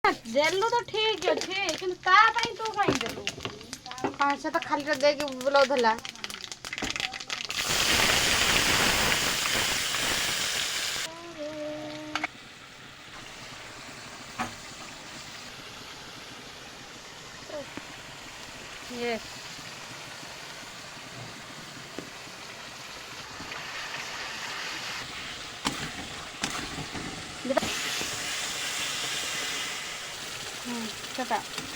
ଦେଲୁ ତ ଠିକ ଅଛି କିନ୍ତୁ ତା ପାଇଁ ତୁ କାଇଁ ଦେଲୁ? କଣ ସେ ତ ଖାଲିରେ ଦେଇକି ବୁଲଉଥିଲା। Yes. Cepat.